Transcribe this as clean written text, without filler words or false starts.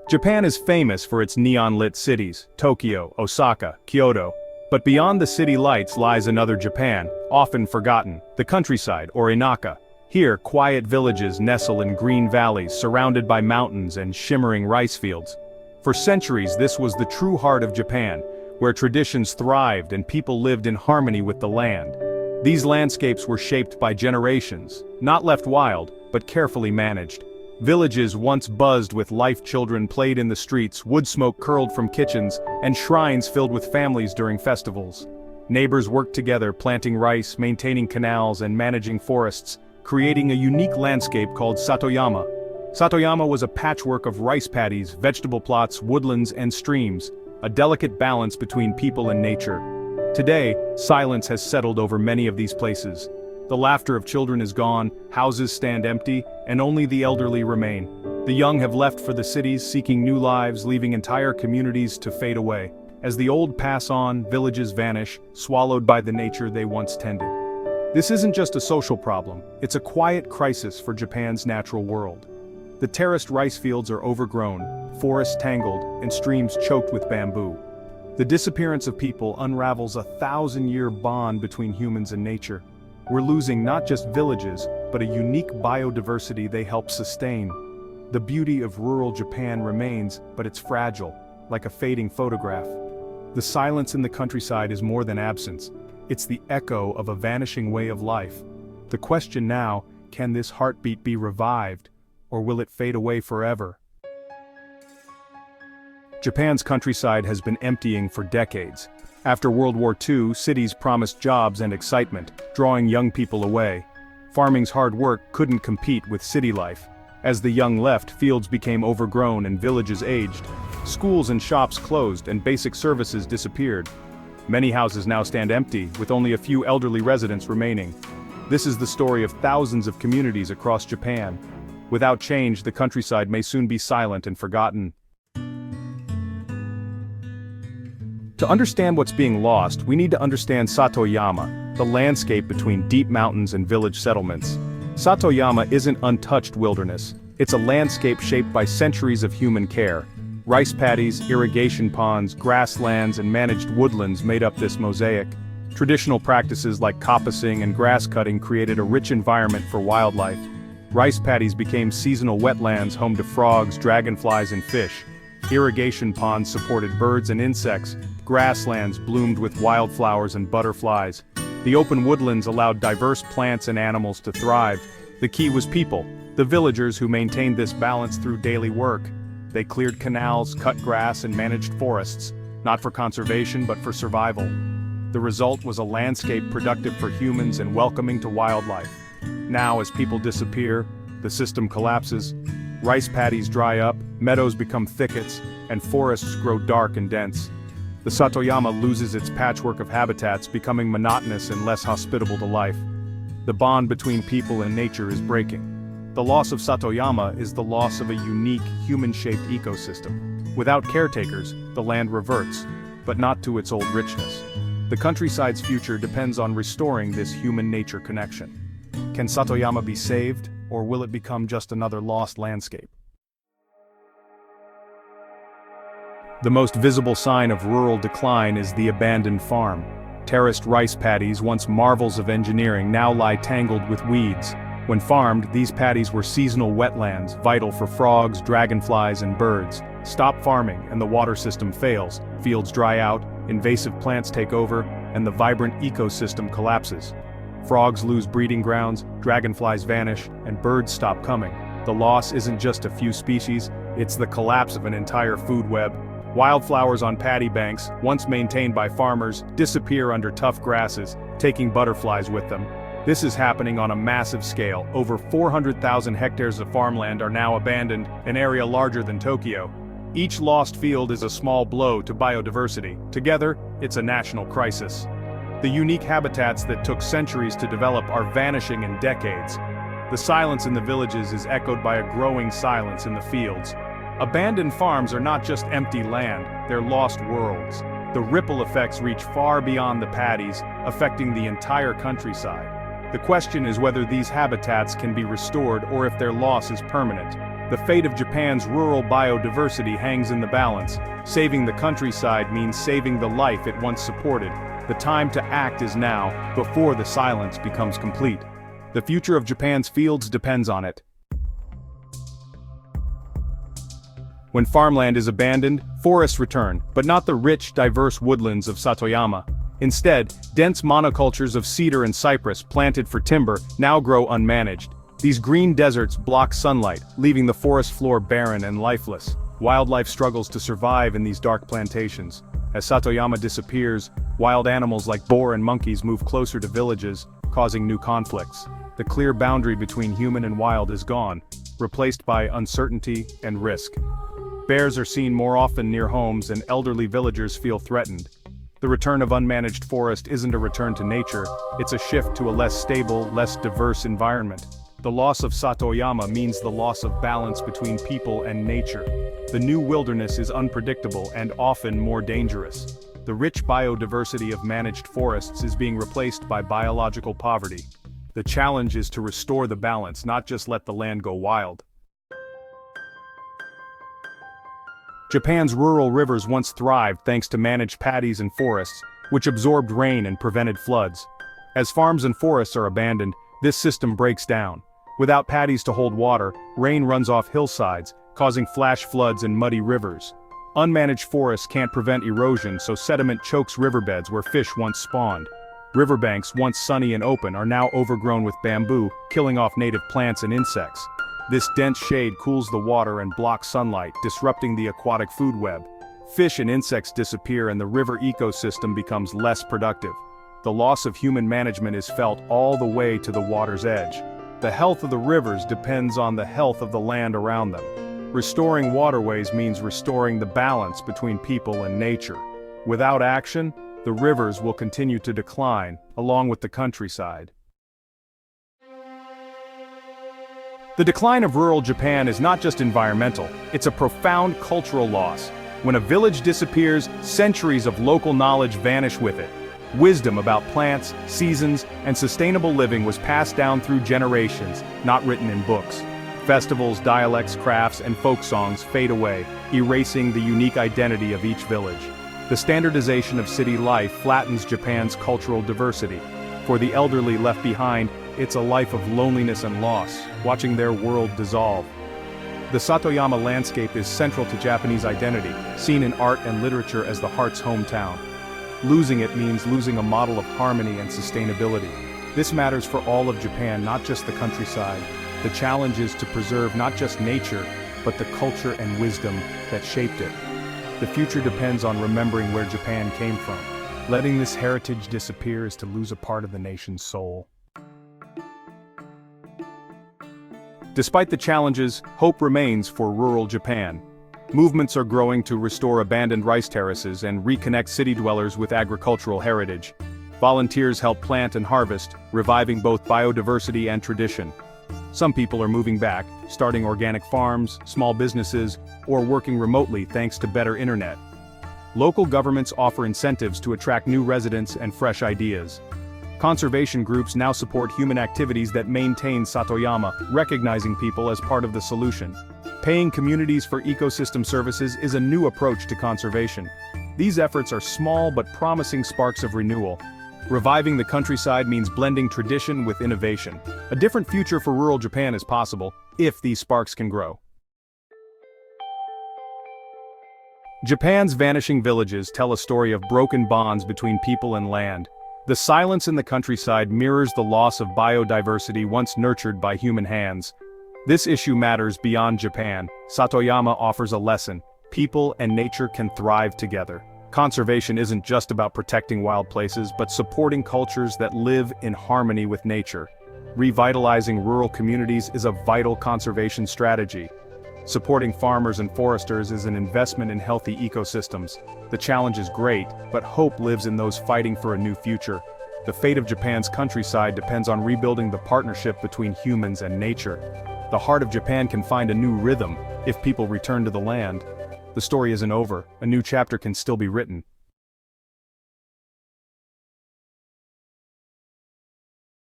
Japan is famous for its neon-lit cities, Tokyo, Osaka, Kyoto. But beyond the city lights lies another Japan, often forgotten, the countryside, or Inaka. Here, quiet villages nestle in green valleys surrounded by mountains and shimmering rice fields. For centuries, this was the true heart of Japan, where traditions thrived and people lived in harmony with the land. These landscapes were shaped by generations, not left wild, but carefully managed. Villages once buzzed with life, children played in the streets, wood smoke curled from kitchens, and shrines filled with families during festivals. Neighbors worked together, planting rice, maintaining canals, and managing forests, creating a unique landscape called Satoyama. Satoyama was a patchwork of rice paddies, vegetable plots, woodlands, and streams, a delicate balance between people and nature. Today, silence has settled over many of these places. The laughter of children is gone, houses stand empty, and only the elderly remain. The young have left for the cities, seeking new lives, leaving entire communities to fade away. As the old pass on, villages vanish, swallowed by the nature they once tended. This isn't just a social problem, it's a quiet crisis for Japan's natural world. The terraced rice fields are overgrown, forests tangled, and streams choked with bamboo. The disappearance of people unravels a 1,000-year bond between humans and nature. We're losing not just villages, but a unique biodiversity they help sustain. The beauty of rural Japan remains, but it's fragile, like a fading photograph. The silence in the countryside is more than absence. It's the echo of a vanishing way of life. The question now, can this heartbeat be revived, or will it fade away forever? Japan's countryside has been emptying for decades. After World War II, cities promised jobs and excitement, drawing young people away. Farming's hard work couldn't compete with city life. As the young left, fields became overgrown and villages aged. Schools and shops closed and basic services disappeared. Many houses now stand empty, with only a few elderly residents remaining. This is the story of thousands of communities across Japan. Without change, the countryside may soon be silent and forgotten. To understand what's being lost, we need to understand Satoyama, the landscape between deep mountains and village settlements. Satoyama isn't untouched wilderness. It's a landscape shaped by centuries of human care. Rice paddies, irrigation ponds, grasslands, and managed woodlands made up this mosaic. Traditional practices like coppicing and grass cutting created a rich environment for wildlife. Rice paddies became seasonal wetlands home to frogs, dragonflies, and fish. Irrigation ponds supported birds and insects. Grasslands bloomed with wildflowers and butterflies. The open woodlands allowed diverse plants and animals to thrive. The key was people, the villagers who maintained this balance through daily work. They cleared canals, cut grass, and managed forests, not for conservation but for survival. The result was a landscape productive for humans and welcoming to wildlife. Now, as people disappear, the system collapses. Rice paddies dry up, meadows become thickets, and forests grow dark and dense. The Satoyama loses its patchwork of habitats, becoming monotonous and less hospitable to life. The bond between people and nature is breaking. The loss of Satoyama is the loss of a unique, human-shaped ecosystem. Without caretakers, the land reverts, but not to its old richness. The countryside's future depends on restoring this human-nature connection. Can Satoyama be saved, or will it become just another lost landscape? The most visible sign of rural decline is the abandoned farm. Terraced rice paddies, once marvels of engineering, now lie tangled with weeds. When farmed, these paddies were seasonal wetlands, vital for frogs, dragonflies, and birds. Stop farming, and the water system fails. Fields dry out, invasive plants take over, and the vibrant ecosystem collapses. Frogs lose breeding grounds, dragonflies vanish, and birds stop coming. The loss isn't just a few species, it's the collapse of an entire food web. Wildflowers on paddy banks, once maintained by farmers, disappear under tough grasses, taking butterflies with them. This is happening on a massive scale. Over 400,000 hectares of farmland are now abandoned, an area larger than Tokyo. Each lost field is a small blow to biodiversity. Together, it's a national crisis. The unique habitats that took centuries to develop are vanishing in decades. The silence in the villages is echoed by a growing silence in the fields. Abandoned farms are not just empty land, they're lost worlds. The ripple effects reach far beyond the paddies, affecting the entire countryside. The question is whether these habitats can be restored or if their loss is permanent. The fate of Japan's rural biodiversity hangs in the balance. Saving the countryside means saving the life it once supported. The time to act is now, before the silence becomes complete. The future of Japan's fields depends on it. When farmland is abandoned, forests return, but not the rich, diverse woodlands of Satoyama. Instead, dense monocultures of cedar and cypress planted for timber now grow unmanaged. These green deserts block sunlight, leaving the forest floor barren and lifeless. Wildlife struggles to survive in these dark plantations. As Satoyama disappears, wild animals like boar and monkeys move closer to villages, causing new conflicts. The clear boundary between human and wild is gone, replaced by uncertainty and risk. Bears are seen more often near homes and elderly villagers feel threatened. The return of unmanaged forest isn't a return to nature, it's a shift to a less stable, less diverse environment. The loss of Satoyama means the loss of balance between people and nature. The new wilderness is unpredictable and often more dangerous. The rich biodiversity of managed forests is being replaced by biological poverty. The challenge is to restore the balance, not just let the land go wild. Japan's rural rivers once thrived thanks to managed paddies and forests, which absorbed rain and prevented floods. As farms and forests are abandoned, this system breaks down. Without paddies to hold water, rain runs off hillsides, causing flash floods and muddy rivers. Unmanaged forests can't prevent erosion, so sediment chokes riverbeds where fish once spawned. Riverbanks, once sunny and open, are now overgrown with bamboo, killing off native plants and insects. This dense shade cools the water and blocks sunlight, disrupting the aquatic food web. Fish and insects disappear and the river ecosystem becomes less productive. The loss of human management is felt all the way to the water's edge. The health of the rivers depends on the health of the land around them. Restoring waterways means restoring the balance between people and nature. Without action, the rivers will continue to decline, along with the countryside. The decline of rural Japan is not just environmental, it's a profound cultural loss. When a village disappears, centuries of local knowledge vanish with it. Wisdom about plants, seasons, and sustainable living was passed down through generations, not written in books. Festivals, dialects, crafts, and folk songs fade away, erasing the unique identity of each village. The standardization of city life flattens Japan's cultural diversity. For the elderly left behind, it's a life of loneliness and loss, watching their world dissolve. The Satoyama landscape is central to Japanese identity, seen in art and literature as the heart's hometown. Losing it means losing a model of harmony and sustainability. This matters for all of Japan, not just the countryside. The challenge is to preserve not just nature, but the culture and wisdom that shaped it. The future depends on remembering where Japan came from. Letting this heritage disappear is to lose a part of the nation's soul. Despite the challenges, hope remains for rural Japan. Movements are growing to restore abandoned rice terraces and reconnect city dwellers with agricultural heritage. Volunteers help plant and harvest, reviving both biodiversity and tradition. Some people are moving back, starting organic farms, small businesses, or working remotely thanks to better internet. Local governments offer incentives to attract new residents and fresh ideas. Conservation groups now support human activities that maintain Satoyama, recognizing people as part of the solution. Paying communities for ecosystem services is a new approach to conservation. These efforts are small but promising sparks of renewal. Reviving the countryside means blending tradition with innovation. A different future for rural Japan is possible, if these sparks can grow. Japan's vanishing villages tell a story of broken bonds between people and land. The silence in the countryside mirrors the loss of biodiversity once nurtured by human hands. This issue matters beyond Japan. Satoyama offers a lesson. People and nature can thrive together. Conservation isn't just about protecting wild places, but supporting cultures that live in harmony with nature. Revitalizing rural communities is a vital conservation strategy. Supporting farmers and foresters is an investment in healthy ecosystems. The challenge is great, but hope lives in those fighting for a new future. The fate of Japan's countryside depends on rebuilding the partnership between humans and nature. The heart of Japan can find a new rhythm if people return to the land. The story isn't over, a new chapter can still be written.